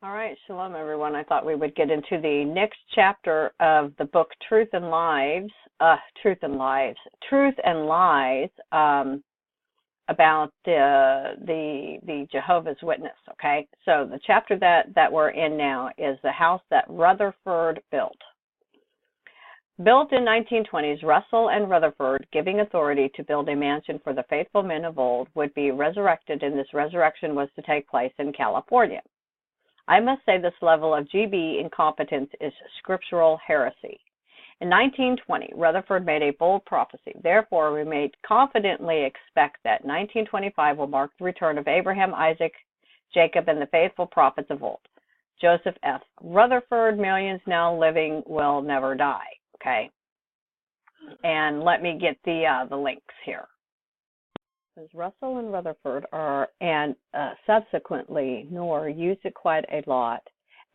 All right, shalom, everyone. I thought we would get into the next chapter of the book, Truth and Lies, about the Jehovah's Witness. Okay, so the chapter that we're in now is the house that Rutherford built. Built in 1920s, Russell and Rutherford, giving authority to build a mansion for the faithful men of old, would be resurrected, and this resurrection was to take place in California. I must say this level of GB incompetence is scriptural heresy. In 1920, Rutherford made a bold prophecy. Therefore, we may confidently expect that 1925 will mark the return of Abraham, Isaac, Jacob, and the faithful prophets of old. Joseph F. Rutherford, millions now living will never die. Okay, and let me get the links here. Russell and Rutherford subsequently nor used it quite a lot,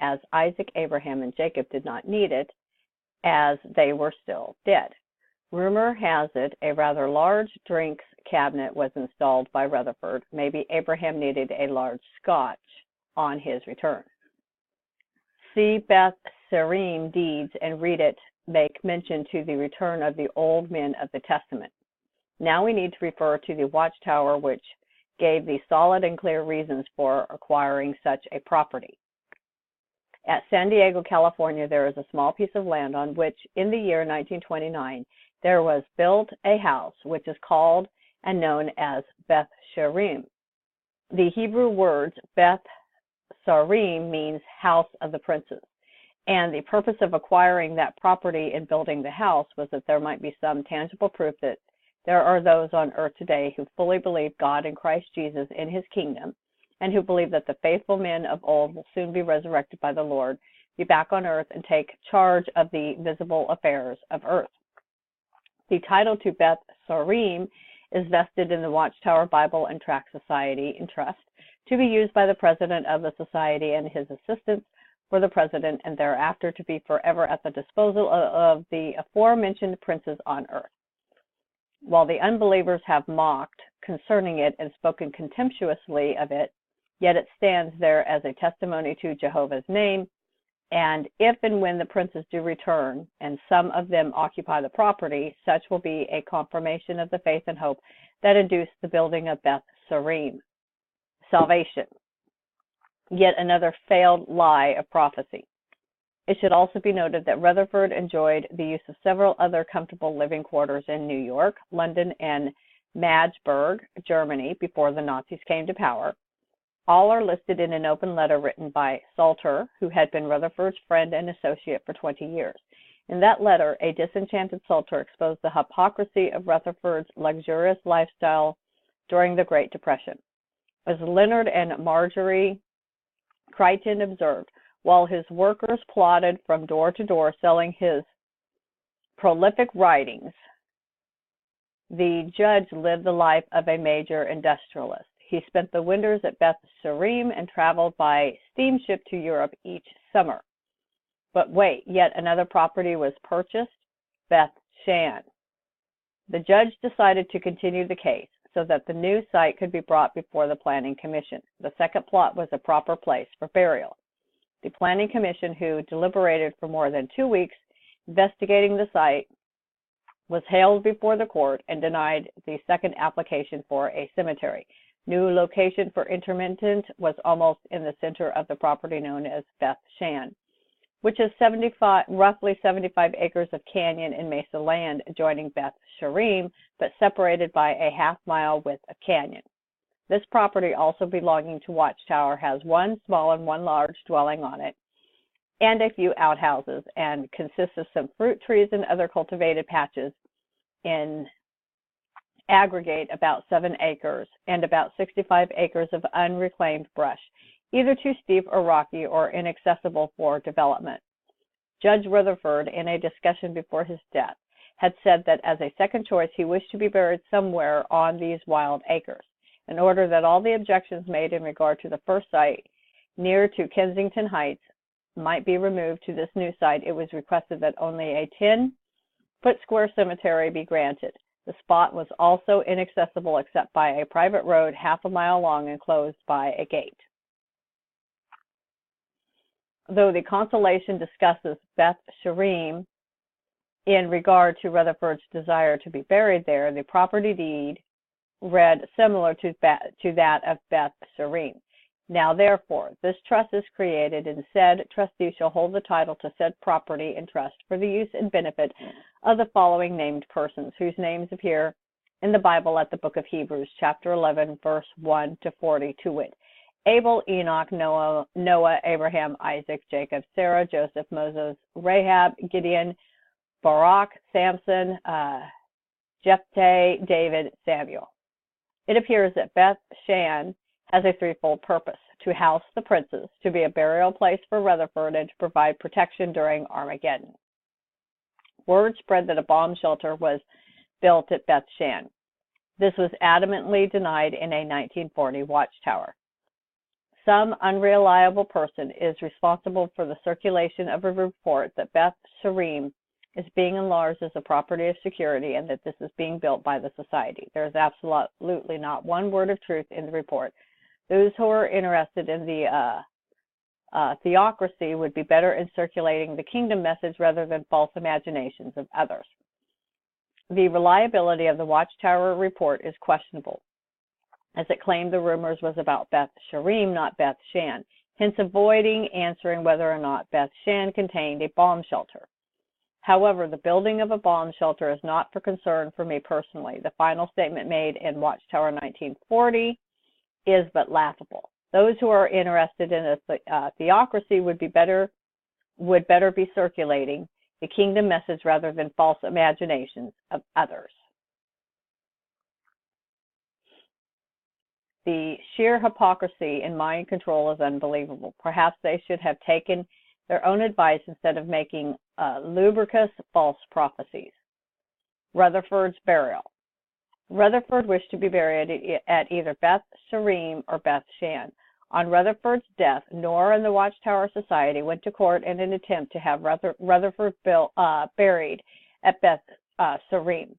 as Isaac, Abraham, and Jacob did not need it, as they were still dead. Rumor has it a rather large drinks cabinet was installed by Rutherford. Maybe Abraham needed a large scotch on his return. See Beth Serim deeds and read it. Make mention to the return of the old men of the Testament. Now we need to refer to the watchtower, which gave the solid and clear reasons for acquiring such a property. At San Diego, California, there is a small piece of land on which, in the year 1929, there was built a house which is called and known as Beth Sherim. The Hebrew words Beth Sarim means house of the princes, and the purpose of acquiring that property and building the house was that there might be some tangible proof that there are those on earth today who fully believe God and Christ Jesus in his kingdom, and who believe that the faithful men of old will soon be resurrected by the Lord, be back on earth, and take charge of the visible affairs of earth. The title to Beth Sarim is vested in the Watchtower Bible and Tract Society in trust, to be used by the president of the society and his assistants for the president, and thereafter to be forever at the disposal of the aforementioned princes on earth. While the unbelievers have mocked concerning it and spoken contemptuously of it, yet it stands there as a testimony to Jehovah's name, and if and when the princes do return, and some of them occupy the property, such will be a confirmation of the faith and hope that induced the building of Beth Sarim. Salvation. Yet another failed lie of prophecy. It should also be noted that Rutherford enjoyed the use of several other comfortable living quarters in New York, London, and Magdeburg, Germany, before the Nazis came to power. All are listed in an open letter written by Salter, who had been Rutherford's friend and associate for 20 years. In that letter, a disenchanted Salter exposed the hypocrisy of Rutherford's luxurious lifestyle during the Great Depression. As Leonard and Marjorie Crichton observed, while his workers plodded from door to door selling his prolific writings, the judge lived the life of a major industrialist. He spent the winters at Beth Sarim and traveled by steamship to Europe each summer. But wait, yet another property was purchased, Beth Shan. The judge decided to continue the case so that the new site could be brought before the Planning Commission. The second plot was a proper place for burial. The Planning Commission, who deliberated for more than 2 weeks investigating the site, was hailed before the court and denied the second application for a cemetery. New location for interment was almost in the center of the property known as Beth Shan, which is roughly 75 acres of canyon and mesa land adjoining Beth Sherim, but separated by a half-mile width of canyon. This property, also belonging to Watchtower, has one small and one large dwelling on it, and a few outhouses, and consists of some fruit trees and other cultivated patches, in aggregate about 7 acres, and about 65 acres of unreclaimed brush, either too steep or rocky or inaccessible for development. Judge Rutherford, in a discussion before his death, had said that as a second choice he wished to be buried somewhere on these wild acres. In order that all the objections made in regard to the first site near to Kensington Heights might be removed to this new site, it was requested that only a 10-foot square cemetery be granted. The spot was also inaccessible except by a private road half a mile long and closed by a gate. Though the consolation discusses Beth Sherim in regard to Rutherford's desire to be buried there, the property deed read similar to that of Beth Sherim. Now therefore, this trust is created, and said trustee shall hold the title to said property and trust for the use and benefit of the following named persons, whose names appear in the Bible at the book of Hebrews, chapter 11, verse 1 to 40, to wit: Abel, Enoch, Noah, Abraham, Isaac, Jacob, Sarah, Joseph, Moses, Rahab, Gideon, Barak, Samson, Jephthah, David, Samuel. It appears that Beth Shan has a threefold purpose: to house the princes, to be a burial place for Rutherford, and to provide protection during Armageddon. Word spread that a bomb shelter was built at Beth Shan. This was adamantly denied in a 1940 watchtower. Some unreliable person is responsible for the circulation of a report that Beth Sherim is being enlarged as a property of security and that this is being built by the society. There is absolutely not one word of truth in the report. Those who are interested in the theocracy would be better in circulating the kingdom message rather than false imaginations of others. The reliability of the Watchtower report is questionable, as it claimed the rumors was about Beth Sherim, not Beth Shan, hence avoiding answering whether or not Beth Shan contained a bomb shelter. However, the building of a bomb shelter is not for concern for me personally. The final statement made in Watchtower 1940 is but laughable. Those who are interested in a theocracy would better be circulating the kingdom message rather than false imaginations of others. The sheer hypocrisy and mind control is unbelievable. Perhaps they should have taken their own advice instead of making lubricous false prophecies. Rutherford's burial. Rutherford wished to be buried at either Beth Sherim or Beth Shan. On Rutherford's death, Nora and the Watchtower Society went to court in an attempt to have Rutherford buried at Beth Sherim.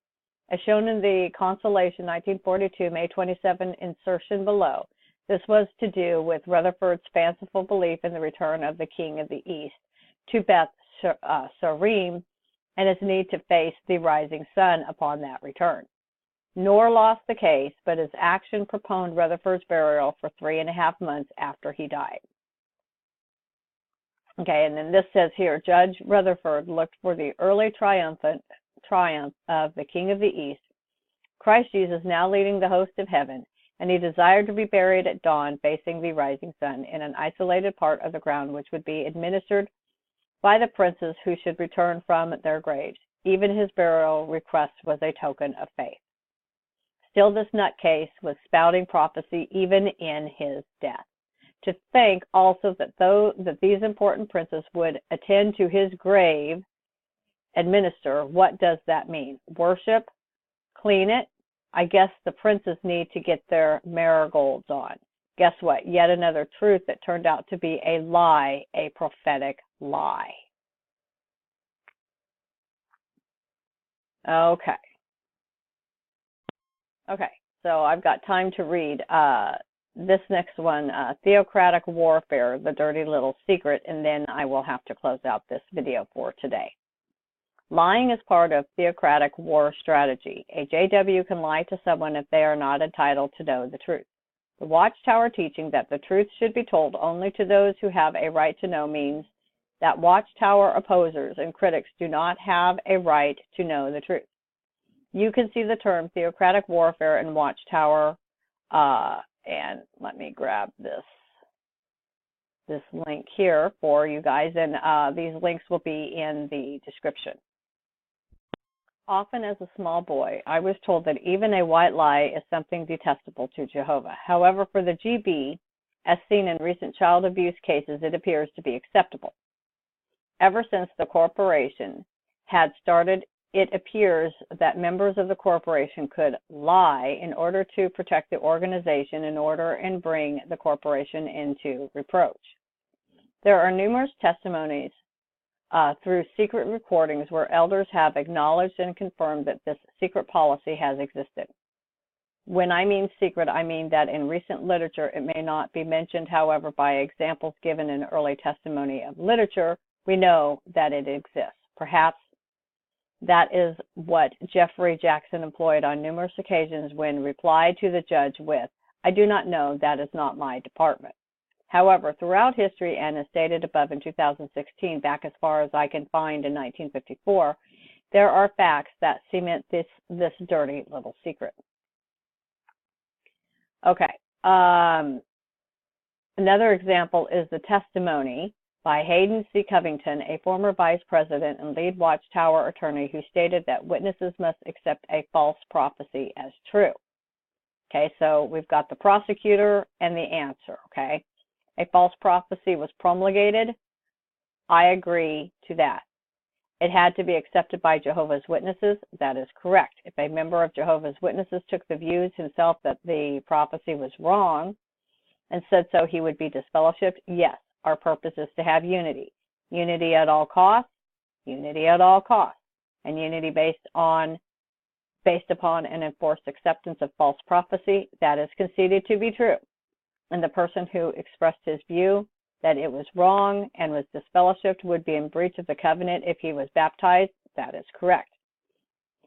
As shown in the Consolation 1942 May 27 insertion below, this was to do with Rutherford's fanciful belief in the return of the King of the East to Beth Sherim and his need to face the rising sun upon that return. Nor lost the case, but his action postponed Rutherford's burial for 3.5 months after he died. Okay, and then this says here, Judge Rutherford looked for the early triumph of the King of the East, Christ Jesus now leading the host of heaven, and he desired to be buried at dawn facing the rising sun in an isolated part of the ground which would be administered by the princes who should return from their graves. Even his burial request was a token of faith. Still, this nutcase was spouting prophecy even in his death. To think also that these important princes would attend to his grave and minister, what does that mean? Worship? Clean it? I guess the princes need to get their marigolds on. Guess what? Yet another truth that turned out to be a lie, a prophetic lie. Okay, so I've got time to read this next one, Theocratic Warfare, the Dirty Little Secret, and then I will have to close out this video for today. Lying is part of theocratic war strategy. A JW can lie to someone if they are not entitled to know the truth. The Watchtower teaching that the truth should be told only to those who have a right to know means that Watchtower opposers and critics do not have a right to know the truth. You can see the term theocratic warfare in Watchtower, and let me grab this link here for you guys, and these links will be in the description. Often as a small boy, I was told that even a white lie is something detestable to Jehovah. However, for the GB, as seen in recent child abuse cases, it appears to be acceptable. Ever since the corporation had started, it appears that members of the corporation could lie in order to protect the organization and bring the corporation into reproach. There are numerous testimonies through secret recordings where elders have acknowledged and confirmed that this secret policy has existed. When I mean secret, I mean that in recent literature it may not be mentioned. However, by examples given in early testimony of literature, we know that it exists. Perhaps that is what Jeffrey Jackson employed on numerous occasions when replied to the judge with, "I do not know, that is not my department." However, throughout history, and as stated above in 2016, back as far as I can find in 1954, there are facts that cement this dirty little secret. Okay. Another example is the testimony by Hayden C. Covington, a former vice president and lead watchtower attorney, who stated that witnesses must accept a false prophecy as true. Okay, so we've got the prosecutor and the answer, okay? A false prophecy was promulgated. I agree to that. It had to be accepted by Jehovah's Witnesses. That is correct. If a member of Jehovah's Witnesses took the views himself that the prophecy was wrong and said so, he would be disfellowshipped. Yes, our purpose is to have unity. Unity at all costs, unity at all costs, and unity based upon an enforced acceptance of false prophecy. That is conceded to be true. And the person who expressed his view that it was wrong and was disfellowshipped would be in breach of the covenant if he was baptized. That is correct.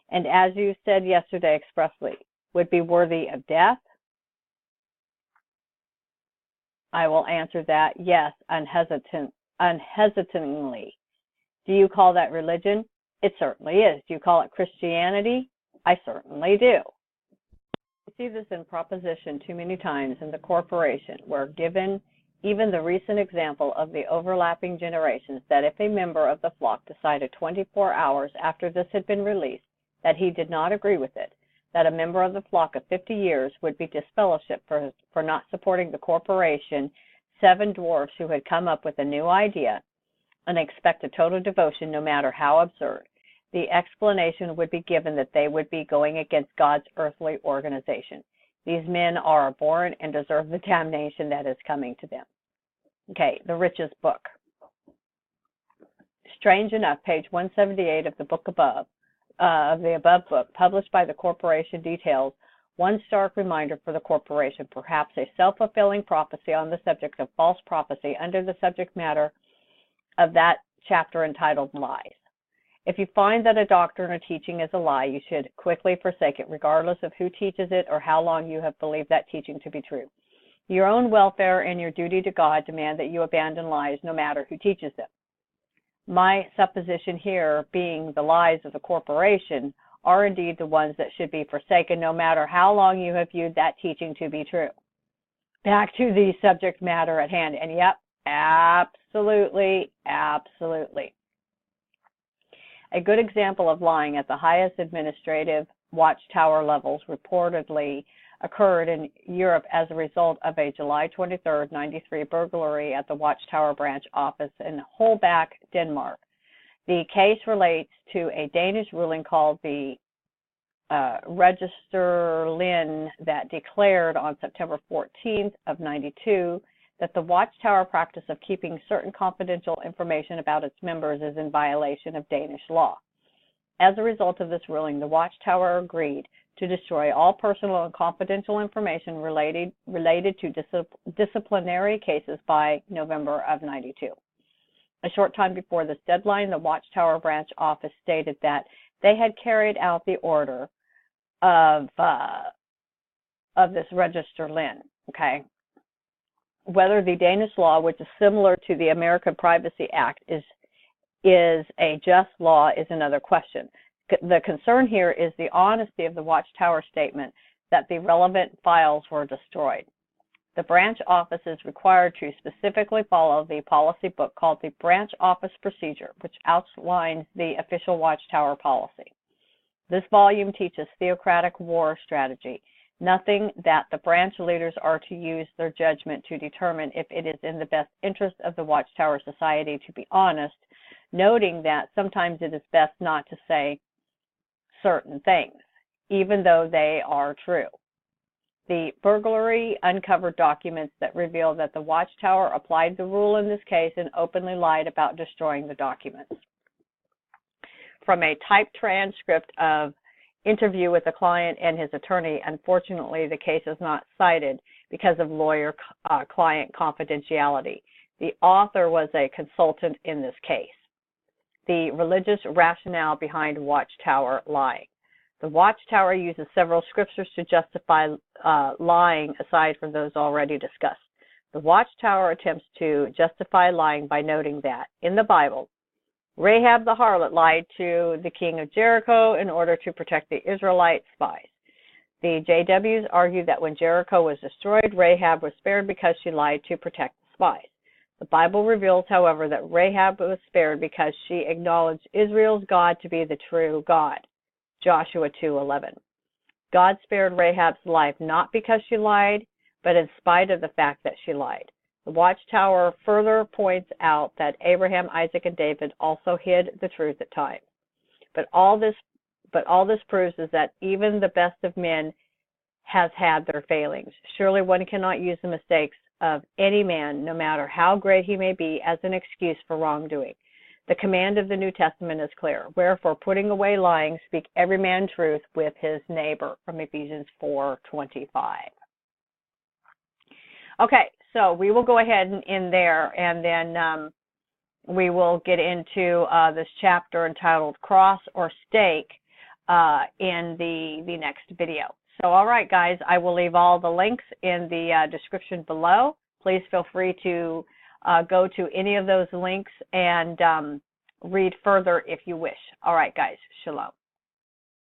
And as you said yesterday expressly, would be worthy of death. I will answer that, yes, unhesitatingly. Do you call that religion? It certainly is. Do you call it Christianity? I certainly do. We see this in proposition too many times in the corporation, where given even the recent example of the overlapping generations, that if a member of the flock decided 24 hours after this had been released that he did not agree with it, that a member of the flock of 50 years would be disfellowshipped for not supporting the corporation, 7 dwarfs who had come up with a new idea and expect a total devotion no matter how absurd. The explanation would be given that they would be going against God's earthly organization. These men are abhorrent and deserve the damnation that is coming to them. Okay, the richest book. Strange enough, page 178 of the book above, book, published by the corporation, details one stark reminder for the corporation, perhaps a self-fulfilling prophecy on the subject of false prophecy under the subject matter of that chapter entitled Lies. If you find that a doctrine or teaching is a lie, you should quickly forsake it, regardless of who teaches it or how long you have believed that teaching to be true. Your own welfare and your duty to God demand that you abandon lies no matter who teaches them. My supposition here being the lies of the corporation are indeed the ones that should be forsaken no matter how long you have viewed that teaching to be true. Back to the subject matter at hand, and yep, absolutely. A good example of lying at the highest administrative watchtower levels reportedly occurred in Europe as a result of a July 23, 1993 burglary at the watchtower branch office in Holbæk, Denmark. The case relates to a Danish ruling called the Register Lyn that declared on September 14th of 92 that the watchtower practice of keeping certain confidential information about its members is in violation of Danish law. As a result of this ruling, the watchtower agreed to destroy all personal and confidential information related to disciplinary cases by November of 92. A short time before this deadline, the watchtower branch office stated that they had carried out the order of this Register Lyn, okay? Whether the Danish law, which is similar to the American Privacy Act, is a just law is another question. The concern here is the honesty of the watchtower statement that the relevant files were destroyed. The branch office is required to specifically follow the policy book called the Branch Office Procedure, which outlines the official watchtower policy. This volume teaches theocratic war strategy, nothing that the branch leaders are to use their judgment to determine if it is in the best interest of the Watchtower Society to be honest, noting that sometimes it is best not to say certain things, even though they are true. The burglary uncovered documents that reveal that the Watchtower applied the rule in this case and openly lied about destroying the documents. From a typed transcript of interview with the client and his attorney. Unfortunately, the case is not cited because of lawyer-client confidentiality. The author was a consultant in this case. The religious rationale behind Watchtower lying. The Watchtower uses several scriptures to justify lying aside from those already discussed. The Watchtower attempts to justify lying by noting that, in the Bible, Rahab the harlot lied to the king of Jericho in order to protect the Israelite spies. The JWs argue that when Jericho was destroyed, Rahab was spared because she lied to protect the spies. The Bible reveals, however, that Rahab was spared because she acknowledged Israel's God to be the true God. Joshua 2:11. God spared Rahab's life not because she lied, but in spite of the fact that she lied. The Watchtower further points out that Abraham, Isaac, and David also hid the truth at times. But all this proves is that even the best of men has had their failings. Surely one cannot use the mistakes of any man, no matter how great he may be, as an excuse for wrongdoing. The command of the New Testament is clear. Wherefore, putting away lying, speak every man truth with his neighbor, from Ephesians 4:25. Okay, so we will go ahead and end there, and then we will get into this chapter entitled Cross or Stake in the next video. So, all right, guys, I will leave all the links in the description below. Please feel free to go to any of those links and read further if you wish. All right, guys, shalom.